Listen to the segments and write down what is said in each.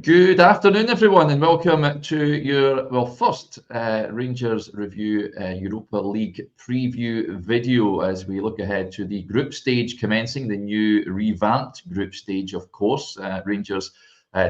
Good afternoon, everyone, and welcome to your first Rangers Review Europa League preview video as we look ahead to the group stage commencing, the new revamped group stage, of course. Rangers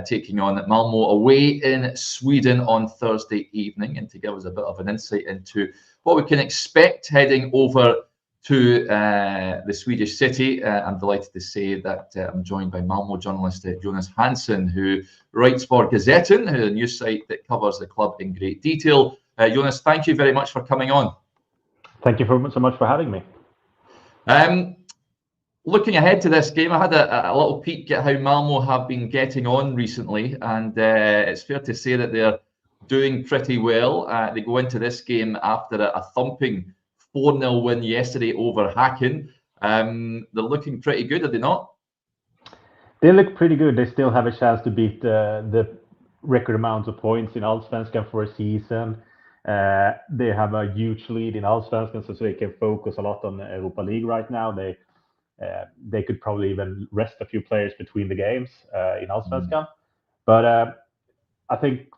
taking on Malmo away in Sweden on Thursday evening. And to give us a bit of an insight into what we can expect heading over to the Swedish city, I'm delighted to say that I'm joined by Malmo journalist Jonas Hansson, who writes for Gazetten, a news site that covers the club in great detail. Jonas, thank you very much for coming on. Thank you so much for having me. Looking ahead to this game, I had a little peek at how Malmo have been getting on recently, and it's fair to say that they're doing pretty well. They go into this game after a thumping 4-0 win yesterday over Häcken. They're looking pretty good, are they not? They look pretty good. They still have a chance to beat the record amount of points in Allsvenskan for a season. They have a huge lead in Allsvenskan, so they can focus a lot on Europa League right now. They could probably even rest a few players between the games in Allsvenskan. But I think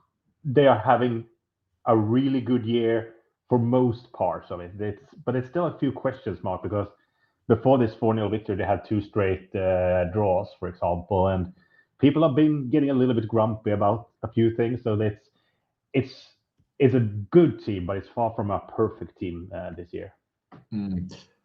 they are having a really good year for most parts of it. But it's still a few questions mark because before this 4-0 victory, they had two straight draws, for example, and people have been getting a little bit grumpy about a few things. So it's a good team, but it's far from a perfect team this year.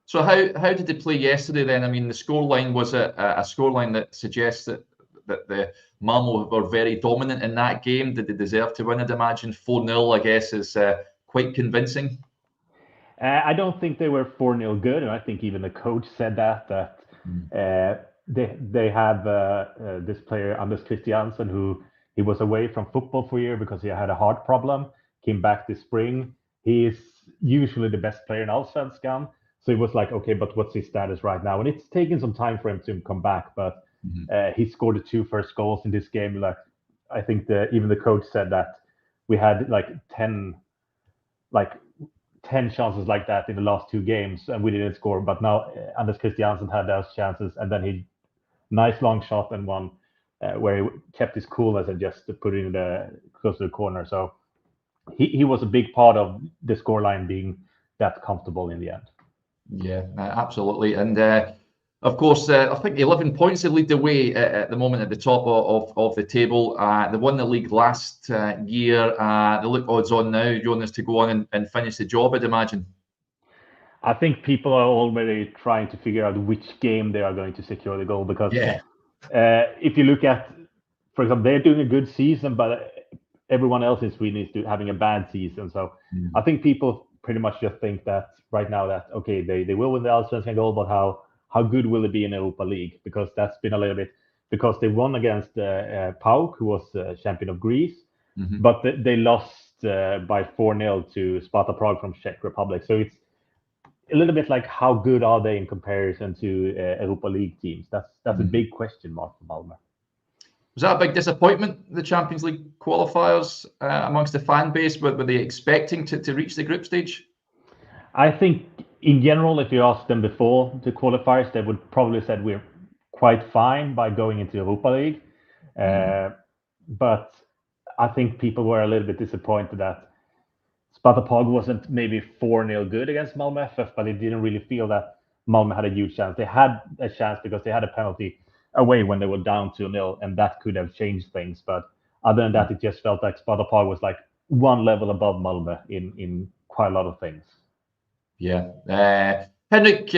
So how did they play yesterday then? I mean, the scoreline was a scoreline that suggests that the Malmo were very dominant in that game. Did they deserve to win? I'd imagine 4-0, I guess, is quite convincing. I don't think they were 4-0 good, and I think even the coach said that they have this player Pontus Jansson, who he was away from football for a year because he had a heart problem, came back this spring. He is usually the best player in Allsvenskan, so it was like, okay, but what's his status right now? And it's taken some time for him to come back, but he scored the two first goals in this game. Like, I think even the coach said that we had like 10 chances like that in the last two games, and we didn't score. But now Anders Christiansen had those chances, and then he nice long shot and one where he kept his coolness and just put it in close to the corner. So he was a big part of the scoreline being that comfortable in the end. Yeah, absolutely. And of course, I think 11 points they lead the way at the moment at the top of the table. They won the league last year. They look odds on now, Jonas, to go on and finish the job, I'd imagine. I think people are already trying to figure out which game they are going to secure the goal because if you look at, for example, they're doing a good season, but everyone else in Sweden is having a bad season. So I think people pretty much just think that right now that, okay, they will win the Allsvenskan goal, but how good will it be in Europa League? Because that's been a little bit, because they won against PAOK, who was champion of Greece, but they lost by 4-0 to Sparta Prague from Czech Republic. So it's a little bit like, how good are they in comparison to Europa League teams? That's a big question mark for Malmo. Was that a big disappointment, the Champions League qualifiers amongst the fan base? Were they expecting to reach the group stage? I think in general, if you asked them before the qualifiers, they would probably said we're quite fine by going into Europa League. But I think people were a little bit disappointed that Sparta Prague wasn't maybe 4-0 good against Malmo FF, but it didn't really feel that Malmo had a huge chance. They had a chance because they had a penalty away when they were down 2-0, and that could have changed things. But other than that, it just felt like Sparta Prague was like one level above Malmo in quite a lot of things. Yeah. Henrik,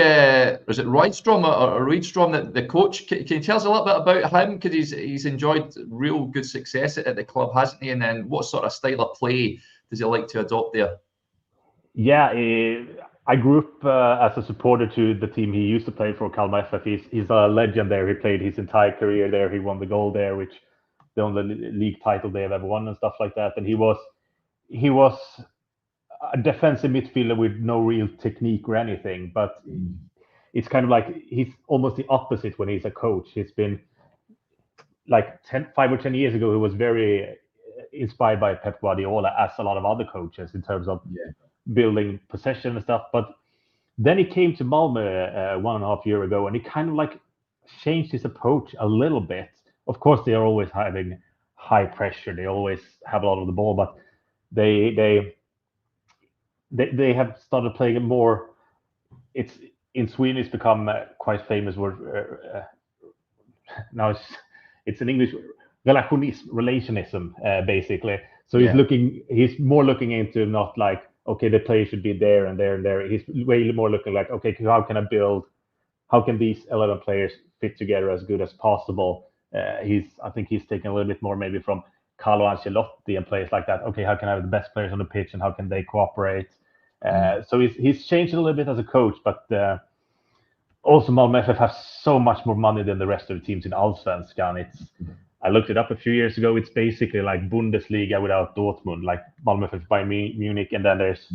was it Rydstrom or Rydstrom, the coach? Can you tell us a little bit about him? Because he's enjoyed real good success at the club, hasn't he? And then what sort of style of play does he like to adopt there? Yeah, I grew up as a supporter to the team he used to play for, Kalmar FF. He's a legend there. He played his entire career there. He won the goal there, which the only league title they have ever won and stuff like that. And he was a defensive midfielder with no real technique or anything, but it's kind of like he's almost the opposite when he's a coach. He's been like 5 or 10 years ago, he was very inspired by Pep Guardiola, as a lot of other coaches, in terms of building possession and stuff. But then he came to Malmo 1.5 years ago, and he kind of like changed his approach a little bit. Of course, they are always having high pressure. They always have a lot of the ball, but they have started playing it more. It's in Sweden. It's become quite famous word. Now it's in English, relationism, basically. So he's more looking into not like, okay, the player should be there and there and there. He's way more looking like, okay, how can these 11 players fit together as good as possible? I think he's taking a little bit more maybe from Carlo Ancelotti and players like that. Okay, how can I have the best players on the pitch and how can they cooperate? So he's changed a little bit as a coach, but also Malmo FF has so much more money than the rest of the teams in Allsvenskan. I looked it up a few years ago. It's basically like Bundesliga without Dortmund, like Malmo FF, Bayern Munich, and then there's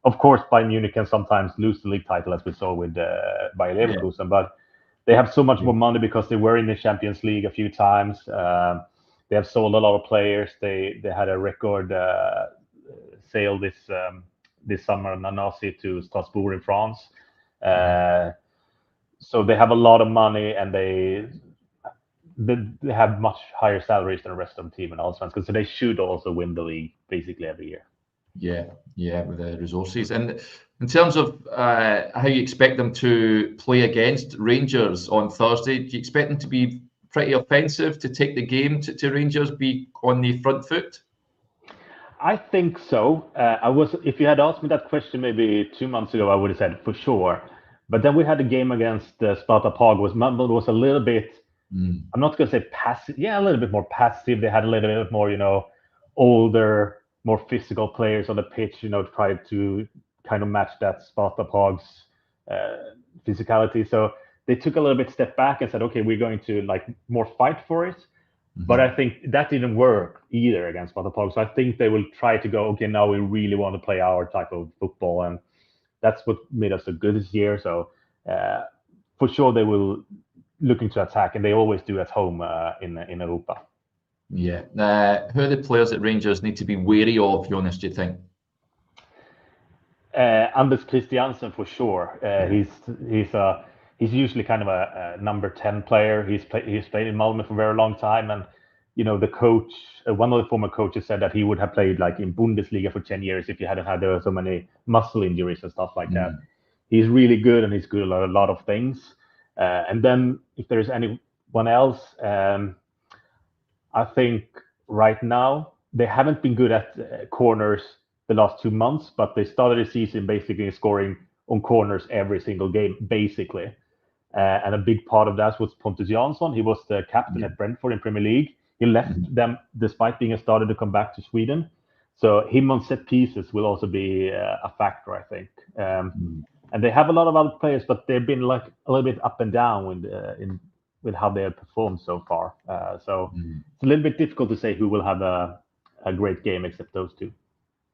of course Bayern Munich can sometimes lose the league title as we saw with Bayer Leverkusen, but they have so much more money because they were in the Champions League a few times. They have sold a lot of players. They had a record sale this summer, Nanasi to Strasbourg in France. So they have a lot of money, and they have much higher salaries than the rest of the team in Allsvenskan, so they should also win the league basically every year. Yeah, with the resources. And in terms of how you expect them to play against Rangers on Thursday, do you expect them to be pretty offensive, to take the game to Rangers, be on the front foot? I think so. If you had asked me that question maybe 2 months ago, I would have said for sure. But then we had a game against Sparta Prague. Malmo was a little bit, I'm not going to say passive. Yeah, a little bit more passive. They had a little bit more, older, more physical players on the pitch, tried to kind of match that Sparta Prague's physicality. So they took a little bit step back and said, okay, we're going to like more fight for it. But I think that didn't work either against Sparta Prague. So I think they will try to go, okay, now we really want to play our type of football. And that's what made us so good this year. So for sure they will looking to attack, and they always do at home in Europa. Yeah. Who are the players that Rangers need to be wary of, Jonas, do you think? Anders Christiansen for sure. He's usually kind of a number 10 player. He's played in Malmo for a very long time, and the coach, one of the former coaches said that he would have played like in Bundesliga for 10 years if he hadn't had so many muscle injuries and stuff like that. He's really good, and he's good at a lot of things. And then if there's anyone else, I think right now they haven't been good at corners the last 2 months, but they started the season basically scoring on corners every single game, basically. And a big part of that was Pontus Jansson. He was the captain at Brentford in Premier League. He left them despite being a starter to come back to Sweden. So him on set pieces will also be a factor, I think. And they have a lot of other players, but they've been like a little bit up and down with how they have performed so far. So it's a little bit difficult to say who will have a great game except those two.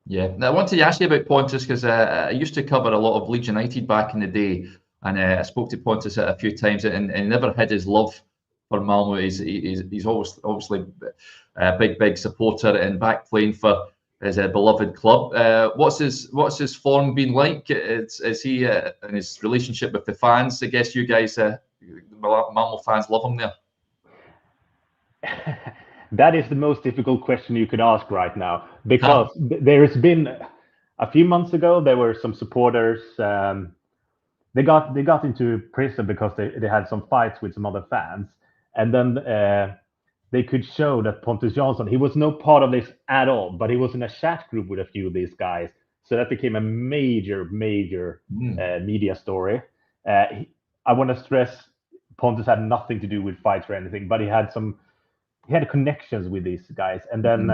Yeah, now I wanted to ask you about Pontus because I used to cover a lot of Leeds United back in the day, and I spoke to Pontus a few times, and he never hid his love for Malmo. He's always obviously a big supporter and back playing for his beloved club. What's his form been like? Is he in his relationship with the fans? I guess you guys, Malmo fans, love him there. That is the most difficult question you could ask right now, because there has been a few months ago there were some supporters. They got into prison because they had some fights with some other fans, and then they could show that Pontus Jansson, he was no part of this at all, but he was in a chat group with a few of these guys, so that became a major media story. I want to stress Pontus had nothing to do with fights or anything, but he had connections with these guys, and then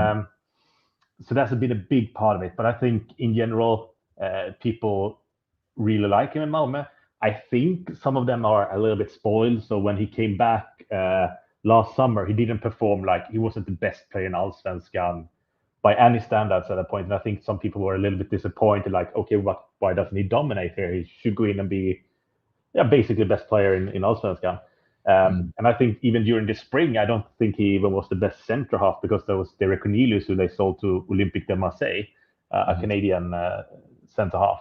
so that's been a big part of it. But I think in general, people really like him in Malmö. I think some of them are a little bit spoiled. So when he came back last summer, he didn't perform, like he wasn't the best player in Allsvenskan by any standards at that point. And I think some people were a little bit disappointed, like, okay, why doesn't he dominate here? He should go in and be basically the best player in Allsvenskan. And I think even during the spring, I don't think he even was the best center half, because there was Derek Cornelius, who they sold to Olympique de Marseille, a Canadian center half.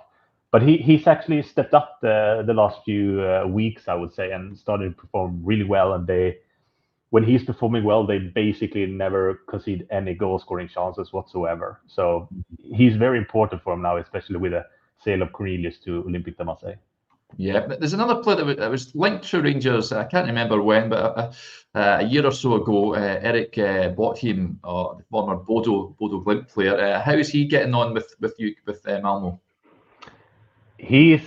But he's actually stepped up the last few weeks, I would say, and started to perform really well. And when he's performing well, they basically never concede any goal scoring chances whatsoever. So he's very important for them now, especially with the sale of Cornelius to Olympique de Marseille. Yeah, but there's another player that was linked to Rangers. I can't remember when, but a year or so ago, Eric Botheim, the former Bodo Glimt player. How is he getting on with Malmo? He's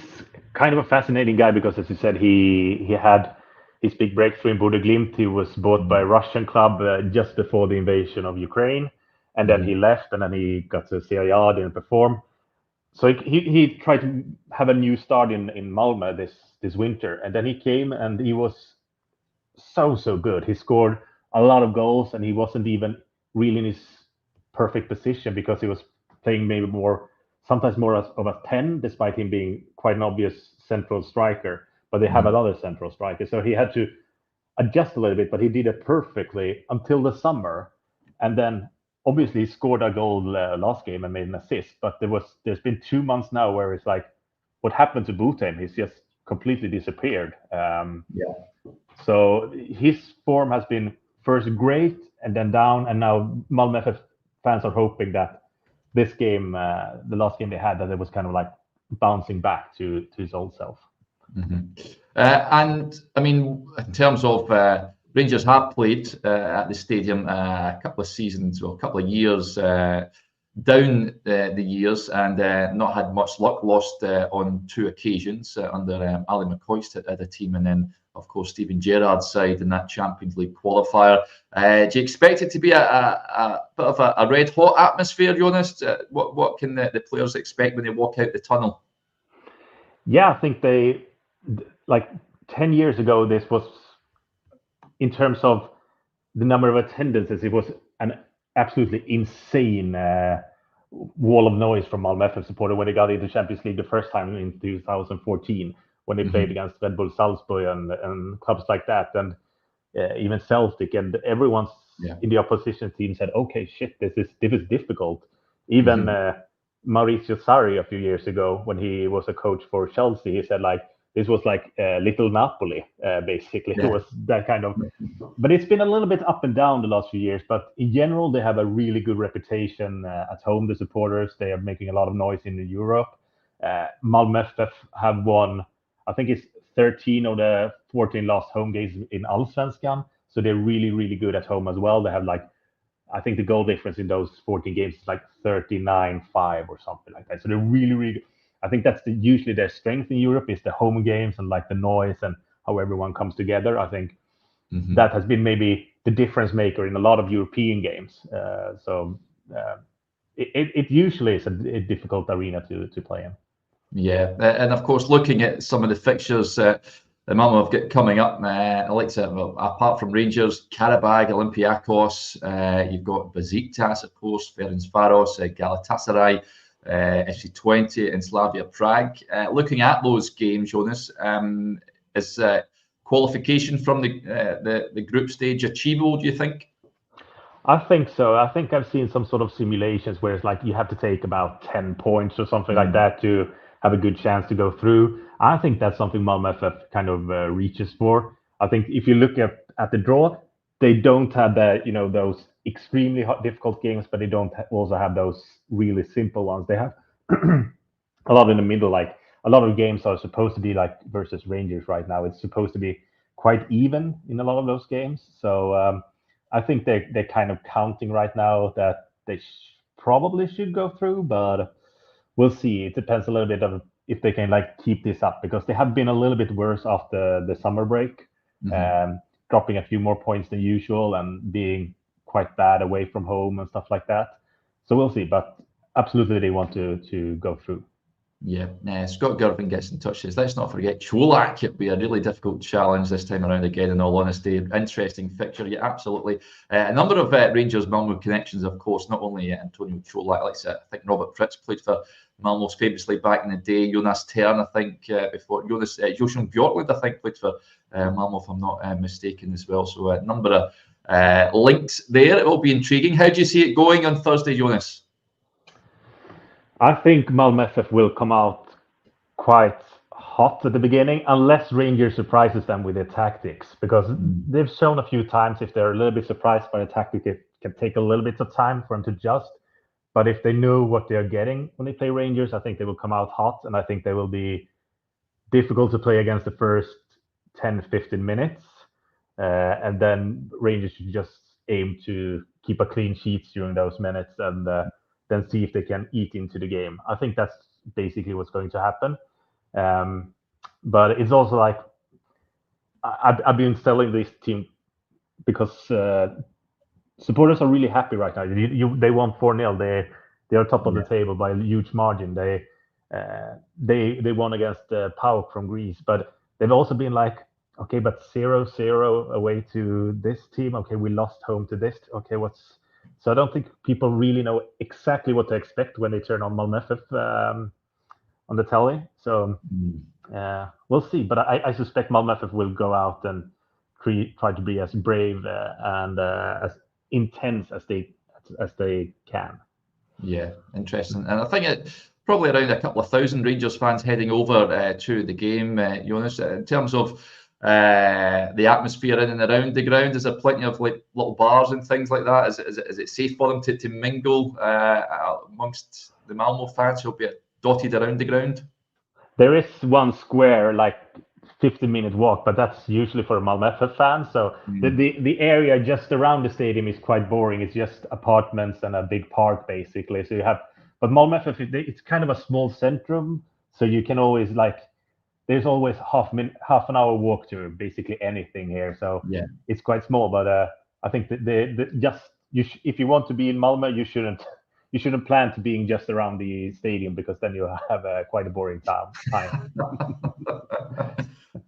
kind of a fascinating guy because, as you said, he had his big breakthrough in Bodo Glimt. He was bought by a Russian club just before the invasion of Ukraine, and then he left, and then he got to Serie A, didn't perform. So he tried to have a new start in Malmo this winter, and then he came and he was so good. He scored a lot of goals, and he wasn't even really in his perfect position because he was playing maybe sometimes more of a 10, despite him being quite an obvious central striker. But they have another central striker, so he had to adjust a little bit. But he did it perfectly until the summer, and then obviously he scored a goal last game and made an assist. But there's been 2 months now where it's like, what happened to Botheim? He's just completely disappeared. So his form has been first great and then down, and now Malmö FF fans are hoping that this game, the last game they had, that it was kind of like bouncing back to his old self. And I mean, in terms of Rangers have played at the stadium a couple of seasons or a couple of years down the years, and not had much luck. Lost on 2 occasions under Ali McCoist at the team, and then of course Steven Gerrard's side in that Champions League qualifier. Do you expect it to be a bit of a red hot atmosphere, Jonas? What can the players expect when they walk out the tunnel? Yeah, I think they, like 10 years ago, this was, in terms of the number of attendances, it was an absolutely insane wall of noise from Malmö FF supporter when they got into Champions League the first time in 2014, when they played against Red Bull Salzburg and clubs like that, and even Celtic, and everyone's in the opposition team said, okay, shit, this is difficult. Even Maurizio Sarri a few years ago, when he was a coach for Chelsea, he said like, this was like little Napoli, basically. It was that kind of, but it's been a little bit up and down the last few years. But in general, they have a really good reputation at home. The supporters, they are making a lot of noise in Europe. Malmö FF have won, I think it's 13 of the 14 last home games in Allsvenskan. So they're really good at home as well. They have like, I think the goal difference in those 14 games is like 39-5 or something like that. So they're really, I think that's usually their strength in Europe, is the home games and like the noise and how everyone comes together. I think that has been maybe the difference maker in a lot of European games. It usually is a difficult arena to play in. Yeah, and of course, looking at some of the fixtures the Malmo have got coming up, I like to, well, apart from Rangers, Karabag, Olympiacos, you've got Besiktas, of course, Ferencvaros, Galatasaray, FC20 and Slavia Prague. Looking at those games, Jonas, is qualification from the group stage achievable, do you think? I think so. I think I've seen some sort of simulations where it's like you have to take about 10 points or something like that to have a good chance to go through. I think that's something Malmö FF kind of reaches for. I think if you look at the draw, they don't have those extremely difficult games, but they don't also have those really simple ones. They have a lot in the middle. Like a lot of games are supposed to be like versus Rangers right now. It's supposed to be quite even in a lot of those games. So I think they're kind of counting right now that they probably should go through, but we'll see. It depends a little bit on if they can like keep this up, because they have been a little bit worse after the summer break, dropping a few more points than usual and being quite bad away from home and stuff like that. So we'll see, but absolutely they want to go through. Yeah, Scott Gervin gets in touch. Says, let's not forget Cholak. It'll be a really difficult challenge this time around again, in all honesty. Interesting fixture, yeah, absolutely. A number of Rangers Malmo connections, of course, not only Antonio Cholak, like I think Robert Fritz played for Malmo famously back in the day. Jonas Tern, I think, before Jonas, Joshan Bjorklund, I think, played for Malmo, if I'm not mistaken, as well. So a number of links there. It will be intriguing. How do you see it going on Thursday, Jonas? I think Malmö FF will come out quite hot at the beginning, unless Rangers surprises them with their tactics, because they've shown a few times if they're a little bit surprised by the tactic, it can take a little bit of time for them to adjust. But if they know what they're getting when they play Rangers, I think they will come out hot, and I think they will be difficult to play against the first 10-15 minutes. And then Rangers should just aim to keep a clean sheet during those minutes, and then see if they can eat into the game. I think that's basically what's going to happen. But it's also like I've been selling this team because supporters are really happy right now. They won 4-0. They are top of the table by a huge margin. They won against PAOK from Greece, but they've also been like, okay, but 0-0 away to this team. Okay, we lost home to this. Okay, so I don't think people really know exactly what to expect when they turn on Malmo FF on the telly. So we'll see. But I suspect Malmo FF will go out and try to be as brave and as intense as they can. Yeah, interesting. And I think it probably around a couple of thousand Rangers fans heading over to the game, Jonas. In terms of the atmosphere in and around the ground, is there plenty of like little bars and things like that? Is it safe for them to mingle amongst the Malmo fans who'll be dotted around the ground? There is one square, like 15-minute walk, but that's usually for Malmo FF fans. So the area just around the stadium is quite boring. It's just apartments and a big park, basically. So but Malmo FF, it's kind of a small centrum, so you can always there's always half an hour walk to basically anything here. So it's quite small, but I think that if you want to be in Malmo, you shouldn't plan to being just around the stadium, because then you'll have quite a boring time.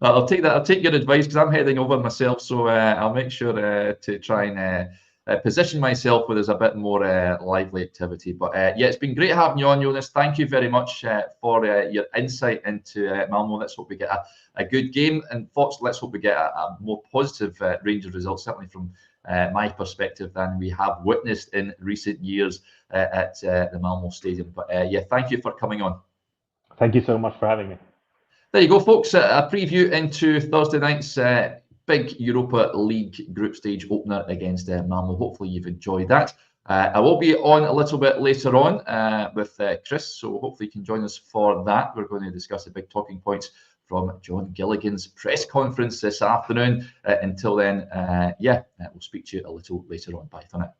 I'll take that. I'll take your advice, because I'm heading over myself. So I'll make sure to try and position myself where there's a bit more lively activity. But it's been great having you on, Jonas. Thank you very much for your insight into Malmo. Let's hope we get a good game, and Fox, let's hope we get a more positive Rangers result, certainly from my perspective, than we have witnessed in recent years at the Malmo Stadium. But thank you for coming on. Thank you so much for having me. There you go, folks. A preview into Thursday night's big Europa League group stage opener against Malmo. Hopefully you've enjoyed that. I will be on a little bit later on with Chris, so hopefully you can join us for that. We're going to discuss the big talking points from John Gilligan's press conference this afternoon. Until then, we'll speak to you a little later on. Bye for now.